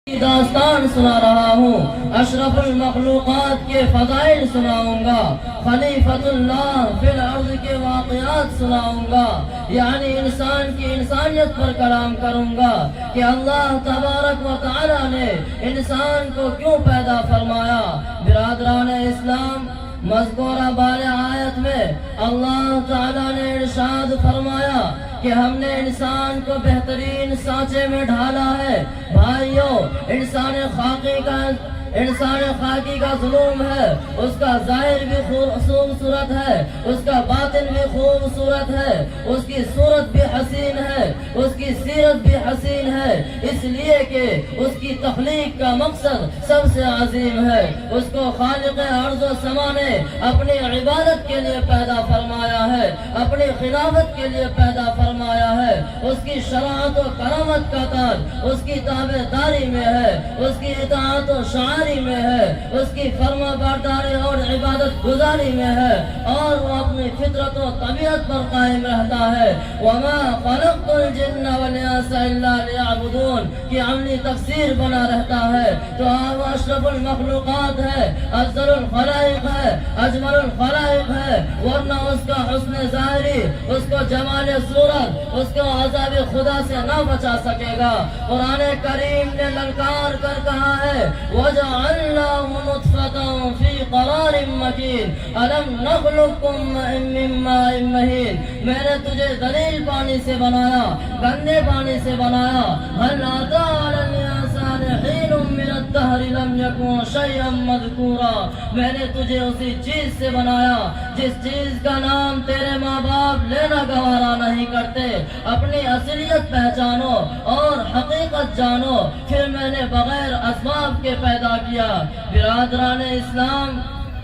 داستان سنا رہا ہوں، اشرف المخلوقات کے فضائل سناؤں گا، خلیفۃ اللہ فی الارض کے واقعات سناؤں گا، یعنی انسان کی انسانیت پر کلام کروں گا کہ اللہ تبارک و تعالی نے انسان کو کیوں پیدا فرمایا۔ برادران اسلام، مذکورہ بارہ آیت میں اللہ تعالی نے ارشاد فرمایا کہ ہم نے انسان کو بہترین سانچے میں ڈھالا ہے۔ بھائیو، انسان خاکی کا ظلم ہے، اس کا ظاہر بھی خوبصورت ہے، اس کا باطن بھی خوبصورت ہے، اس کی صورت بھی حسین ہے، اس کی سیرت بھی حسین ہے، اس لیے کہ اس کی تخلیق کا مقصد سب سے عظیم ہے۔ اس کو خالق ارض و سما نے اپنی عبادت کے لیے پیدا فرمایا ہے، اپنی خلافت کے لیے پیدا فرمایا ہے۔ اس کی شرعت و کرامت کا تاج اس کی تابع داری میں ہے، اس کی اطاعت و شعاری میں ہے، اس کی فرما برداری اور عبادت گزاری میں ہے، اور وہ اپنی فطرت و طبیعت پر قائم رہتا ہے۔ وما خلقت الجن والانس الا ليعبدون کی عملی تفسیر بنا رہتا ہے۔ تو وہ اشرف المخلوقات ہے، افضل الخلائق ہے، اجمل الخلائق ہے، ورنہ اس کا حسن ظاہری، اس کو جمال صورت، اس کو عذاب خدا سے نہ بچا سکے گا۔ قرآن کریم نے للکار کر کہا ہے وَجَعَلْنَاهُ نُطْفَةً فِي قَرَارٍ مَّكِينٍ أَلَمْ نَخْلُقكُّم مِّن مَّاءٍ مَّهِينٍ میں نے تجھے ذلیل پانی سے بنایا، گندے پانی سے بنایا۔ هَلْ أَتَىٰ عَلَى الْإِنسَانِ حِينٌ مِّنَ الدَّهْرِ لَمْ يَكُن شَيْئًا مَّذْكُورًا میں نے تجھے اسی چیز سے بنایا جس چیز کا نام تیرے ماں باپ لینا گوارا نہیں کرتے۔ اپنی اصلیت پہچانو اور حقیقت جانو، پھر میں نے بغیر اسباب کے پیدا کیا۔ برادران اسلام،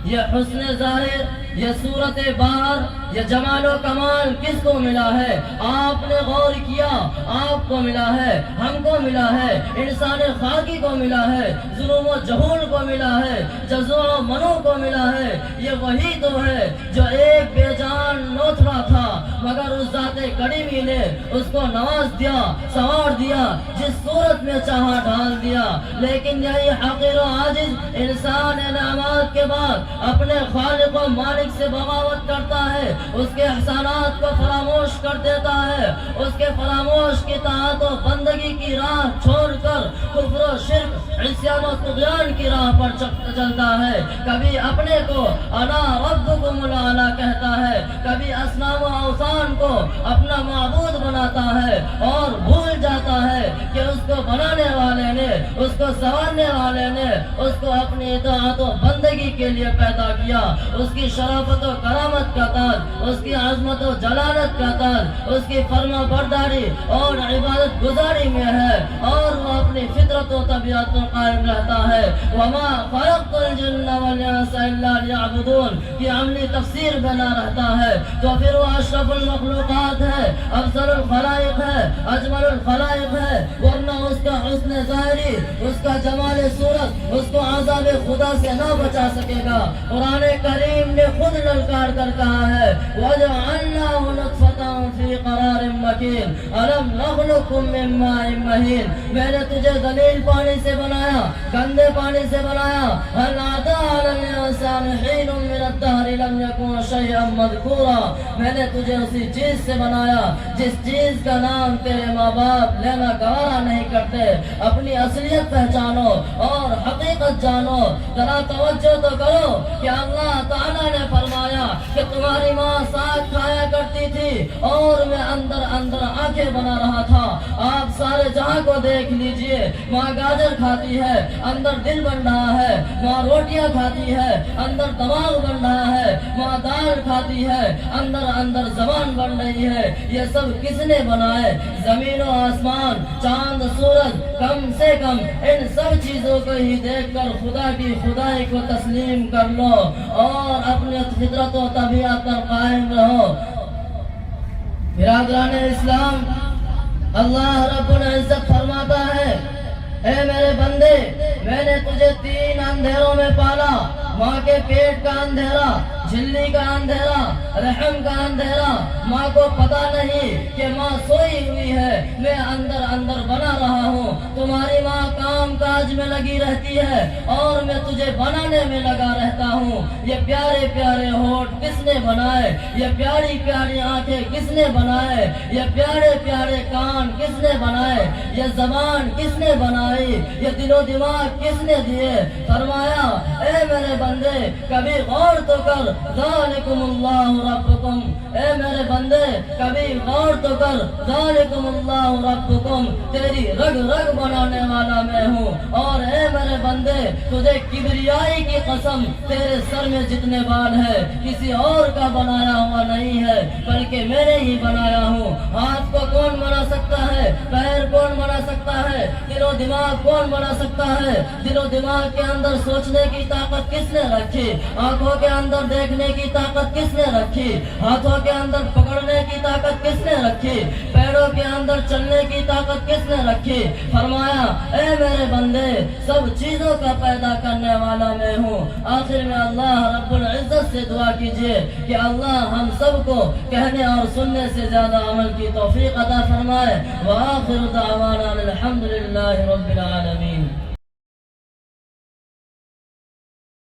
یہ حسن ظاہر، یہ صورت باہر، یہ جمال و کمال کس کو ملا ہے؟ آپ نے غور کیا، آپ کو ملا ہے، ہم کو ملا ہے، انسان خاکی کو ملا ہے، ظلم و جہول کو ملا ہے، جزو و منو کو ملا ہے۔ یہ وہی تو ہے جو ایک بے جان لوتھڑا تھا، مگر اس ذات کریمی نے اس کو نواز دیا، سنوار دیا، جس صورت میں چاہا ڈھال دیا۔ لیکن یہی حقیر و عاجز انسان نعمات کے بعد اپنے خالق و مالک سے بغاوت کرتا ہے، اس کے احسانات کو فراموش کر دیتا ہے، اس کے فراموش کی طاعت و بندگی کی راہ چھوڑ کر کفر و شرک، عصیان و طغیان کی راہ پر چلتا ہے۔ کبھی اپنے کو انا ربکم الاعلی کہتا ہے، کبھی اصنام و اوثان کو اپنا معبود بناتا ہے، اور بھول جاتا ہے کہ اس کو بنانے والے نے، اس کو سنوارنے والے نے اس کو اپنی اطاعت و بندگی کے لیے پیدا کیا۔ اس کی شرافت و کرامت کا تاج، اس کی عظمت و جلالت کا تاج اس کی فرما برداری اور عبادت گزاری میں ہے، اور وہ اپنی فطرت و طبیعت پر قائم رہتا ہے۔ وما خلقت الجن والانس الا ليعبدون کی عملی تفسیر بنا رہتا ہے۔ تو پھر وہ اشرف المخلوقات ہے، افضل الخلائق ہے، اجمل الخلائق ہے، ورنہ اس کا حسن ظاہری، اس کا جمال صورت اس کو عذاب خدا سے نہ بچا سکے گا۔ قرآن کریم نے خود للکار کر کہا ہے وَجَعَلْنَاهُ نُطْفَةً فِي قَرَارٍ مَّكِينٍ أَلَمْ نَخْلُقكُّم مِّن مَّاءٍ مَّهِينٍ میں نے تجھے ذلیل پانی سے بنایا، گندے پانی سے بنایا۔ هَلْ أَتَىٰ عَلَى الْإِنسَانِ حِينٌ مِّنَ الدَّهْرِ لَمْ يَكُن شَيْئًا مَّذْكُورًا میں نے تجھے اسی چیز سے بنایا جس چیز کا نام تیرے ماں باپ لینا گوارا نہیں کرتے۔ اپنی اصلیت پہچانو اور حقیقت جانو۔ ذرا توجہ تو کرو کہ اللہ تعالیٰ نے فرمایا کہ تمہاری ماں ساگ کھایا کرتی تھی اور میں اندر اندر آنکھیں بنا رہا تھا۔ آپ سارے جہاں کو دیکھ لیجئے، ماں گاجر کھاتی ہے، اندر دل بن رہا ہے، ماں روٹیاں کھاتی ہے، اندر دماغ بن رہا ہے، ماں دال کھاتی ہے، اندر اندر زبان بن رہی ہے۔ یہ سب کس نے بنائے؟ زمین و آسمان، چاند سورج، کم سے کم ان سب چیزوں کو ہی دیکھ کر خدا کی خدائی کو تسلیم کر لو اور اپنے فطرت و طبیعت پر قائم رہو۔ برادران اسلام، اللہ رب العزت فرماتا ہے اے میرے بندے، میں نے تجھے 3 اندھیروں میں پالا، ماں کے پیٹ کا اندھیرا جھلی کا اندھیرا، رحم کا اندھیرا، ماں کو پتا نہیں کہ ماں سوئی ہوئی ہے، میں اندر اندر بنا رہا ہوں، تمہاری ماں کام کاج میں لگی رہتی ہے اور میں تجھے بنانے میں لگا رہتا ہوں۔ یہ پیارے پیارے ہونٹ کس نے بنائے، یہ پیاری پیاری آنکھیں کس نے بنائے، یہ پیارے پیارے کان کس نے بنائے، یہ زبان کس نے بنائی، یہ دل و دماغ کس نے دیے؟ فرمایا اے میرے بندے کبھی غور تو کر، ذالکم اللہ ربکم، اے میرے بندے کبھی غور تو کر، ذالکم اللہ ربکم، تیری رگ رگ بنانے والا میں ہوں، اور اے میرے بندے تجھے کبریائی کی قسم، تیرے سر میں جتنے بال ہے کسی اور کا بنایا ہوا نہیں ہے بلکہ میں نے ہی بنایا ہوں۔ ہاتھ کو کون بنا سکتا ہے، پیر کون بنا سکتا ہے، دل و دماغ کون بنا سکتا ہے؟ دل و دماغ کے اندر سوچنے کی طاقت کس نے رکھی؟ آنکھوں کے اندر دیکھنے کی طاقت کس نے رکھی؟ ہاتھوں کے اندر پکڑنے کی طاقت کس نے رکھی؟ پیروں کے اندر چلنے کی طاقت کس نے رکھی؟ فرمایا اے میرے بندے سب چیزوں کا پیدا کرنے والا میں ہوں۔ آخر میں اللہ رب العزت سے دعا کیجئے کہ اللہ ہم سب کو کہنے اور سننے سے زیادہ عمل کی توفیق عطا فرمائے۔ وآخر دعوانا الحمدللہ رب العالمین۔